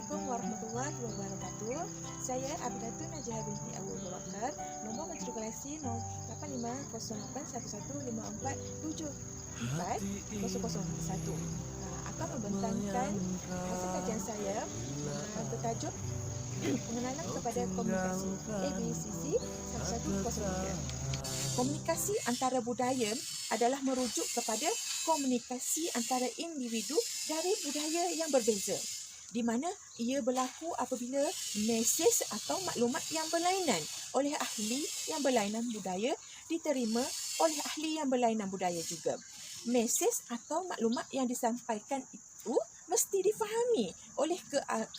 Assalamualaikum warahmatullahi wabarakatuh. Saya Abidatun Najah binti Abu Bakar, nomor matrikulasi 850154740001. Akan membentangkan hasil kajian saya bertajuk pengenalan kepada komunikasi ABCC 1103. Komunikasi antara budaya adalah merujuk kepada komunikasi antara individu dari budaya yang berbeza, di mana ia berlaku apabila mesej atau maklumat yang berlainan oleh ahli yang berlainan budaya diterima oleh ahli yang berlainan budaya juga. Mesej atau maklumat yang disampaikan itu mesti difahami oleh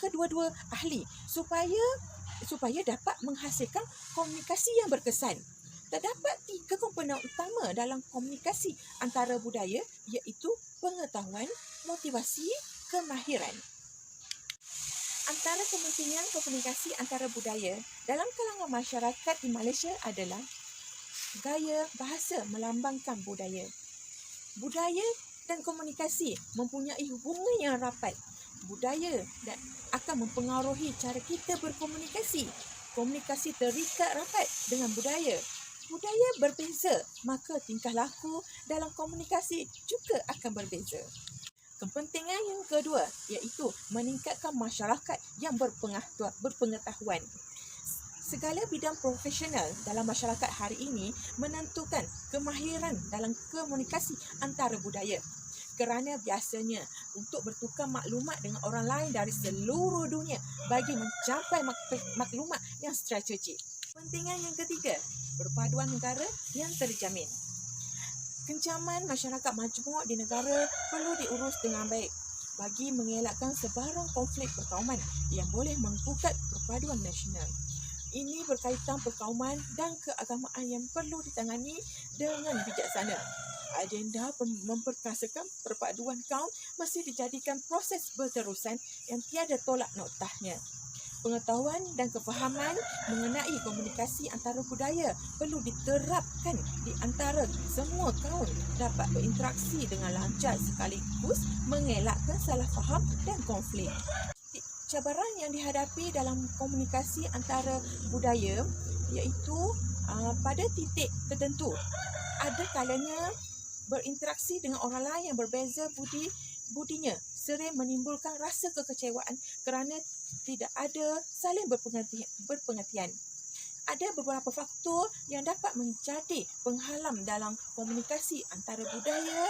kedua-dua ahli supaya dapat menghasilkan komunikasi yang berkesan. Terdapat 3 komponen utama dalam komunikasi antara budaya, iaitu pengetahuan, motivasi, kemahiran. Antara kepentingan komunikasi antara budaya dalam kalangan masyarakat di Malaysia adalah gaya bahasa melambangkan budaya. Budaya dan komunikasi mempunyai hubungan yang rapat. Budaya akan mempengaruhi cara kita berkomunikasi. Komunikasi terikat rapat dengan budaya. Budaya berbeza, maka tingkah laku dalam komunikasi juga akan berbeza. Kepentingan yang kedua iaitu meningkatkan masyarakat yang berpengetahuan. Segala bidang profesional dalam masyarakat hari ini menentukan kemahiran dalam komunikasi antara budaya. Kerana biasanya untuk bertukar maklumat dengan orang lain dari seluruh dunia bagi mencapai maklumat yang strategik. Kepentingan yang ketiga, perpaduan negara yang terjamin. Kencaman masyarakat majmuk di negara perlu diurus dengan baik bagi mengelakkan sebarang konflik perkauman yang boleh menggugat perpaduan nasional. Ini berkaitan perkauman dan keagamaan yang perlu ditangani dengan bijaksana. Agenda memperkasakan perpaduan kaum mesti dijadikan proses berterusan yang tiada tolak noktahnya. Pengetahuan dan kefahaman mengenai komunikasi antara budaya perlu diterapkan di antara semua kaum dapat berinteraksi dengan lancar sekaligus mengelakkan salah faham dan konflik. Cabaran yang dihadapi dalam komunikasi antara budaya iaitu pada titik tertentu ada kalanya berinteraksi dengan orang lain yang berbeza budinya sering menimbulkan rasa kekecewaan kerana tidak ada saling berpengertian. Ada beberapa faktor yang dapat menjadi penghalang dalam komunikasi antara budaya.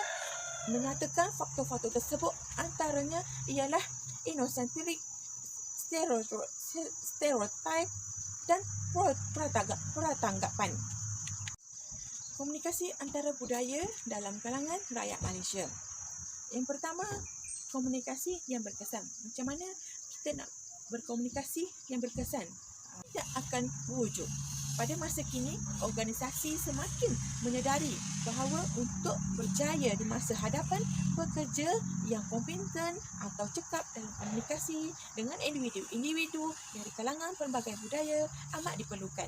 Menyatakan faktor-faktor tersebut antaranya ialah ethnocentric, stereotype dan pratanggapan. Komunikasi antara budaya dalam kalangan rakyat Malaysia. Yang pertama, komunikasi yang berkesan. Macam mana kita nak berkomunikasi yang berkesan? Tidak akan berwujud. Pada masa kini, organisasi semakin menyedari bahawa untuk berjaya di masa hadapan, pekerja yang kompeten atau cekap dalam komunikasi dengan individu-individu dari kalangan pelbagai budaya amat diperlukan.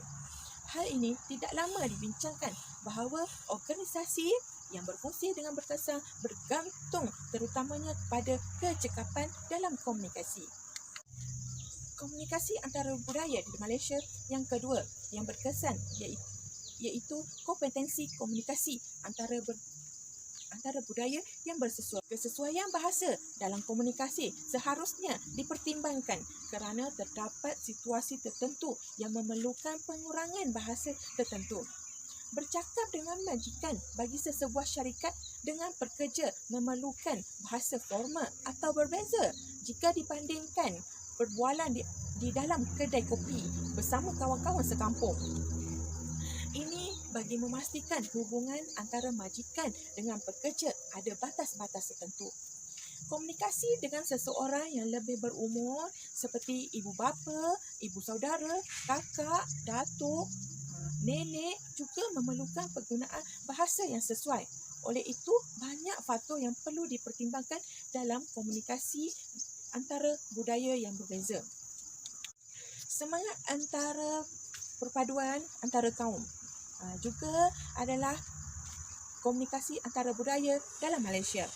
Hal ini tidak lama dibincangkan bahawa organisasi yang berfungsi dengan berkesan bergantung terutamanya kepada kecekapan dalam komunikasi. Komunikasi antara budaya di Malaysia yang kedua yang berkesan iaitu kompetensi komunikasi antara budaya yang bersesuaian. Kesesuaian bahasa dalam komunikasi seharusnya dipertimbangkan kerana terdapat situasi tertentu yang memerlukan pengurangan bahasa tertentu. Bercakap dengan majikan bagi sesebuah syarikat dengan pekerja memerlukan bahasa formal atau berbeza jika dibandingkan perbualan di dalam kedai kopi bersama kawan-kawan sekampung. Ini bagi memastikan hubungan antara majikan dengan pekerja ada batas-batas tertentu. Komunikasi dengan seseorang yang lebih berumur seperti ibu bapa, ibu saudara, kakak, datuk, nenek juga memerlukan penggunaan bahasa yang sesuai. Oleh itu, banyak faktor yang perlu dipertimbangkan dalam komunikasi antara budaya yang berbeza. Semangat antara perpaduan antara kaum juga adalah komunikasi antara budaya dalam Malaysia.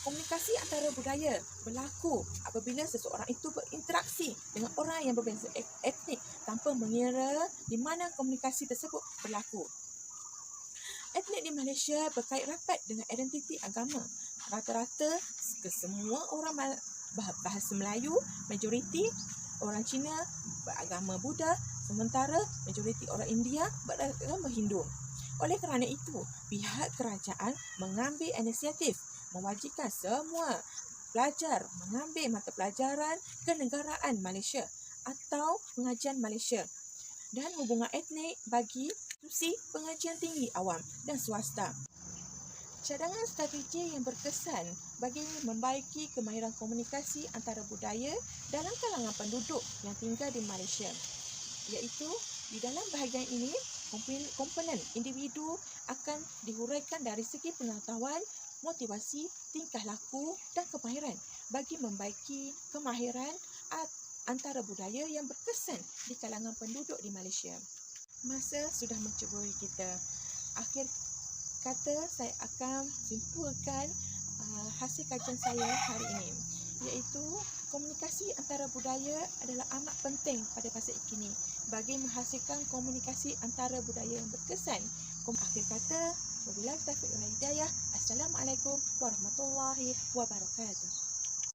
Komunikasi antara budaya berlaku apabila seseorang itu berinteraksi dengan orang yang berbeza etnik tanpa mengira di mana komunikasi tersebut berlaku. Etnik di Malaysia berkait rapat dengan identiti agama. Rata-rata kesemua orang bahasa Melayu, majoriti orang Cina beragama Buddha, sementara majoriti orang India beragama Hindu. Oleh kerana itu, pihak kerajaan mengambil inisiatif mewajibkan semua pelajar mengambil mata pelajaran kenegaraan Malaysia atau pengajian Malaysia dan hubungan etnik bagi institusi pengajian tinggi awam dan swasta. Cadangan strategi yang berkesan bagi membaiki kemahiran komunikasi antara budaya dalam kalangan penduduk yang tinggal di Malaysia, iaitu di dalam bahagian ini komponen individu akan dihuraikan dari segi pengetahuan, motivasi, tingkah laku dan kemahiran bagi membaiki kemahiran antara budaya yang berkesan di kalangan penduduk di Malaysia. Masa sudah mencuburi kita. Akhir kata, saya akan simpulkan hasil kajian saya hari ini, iaitu komunikasi antara budaya adalah amat penting pada masa kini bagi menghasilkan komunikasi antara budaya yang berkesan. Akhir kata, wabillahi taufiq wal hidayah. Assalamualaikum warahmatullahi wabarakatuh.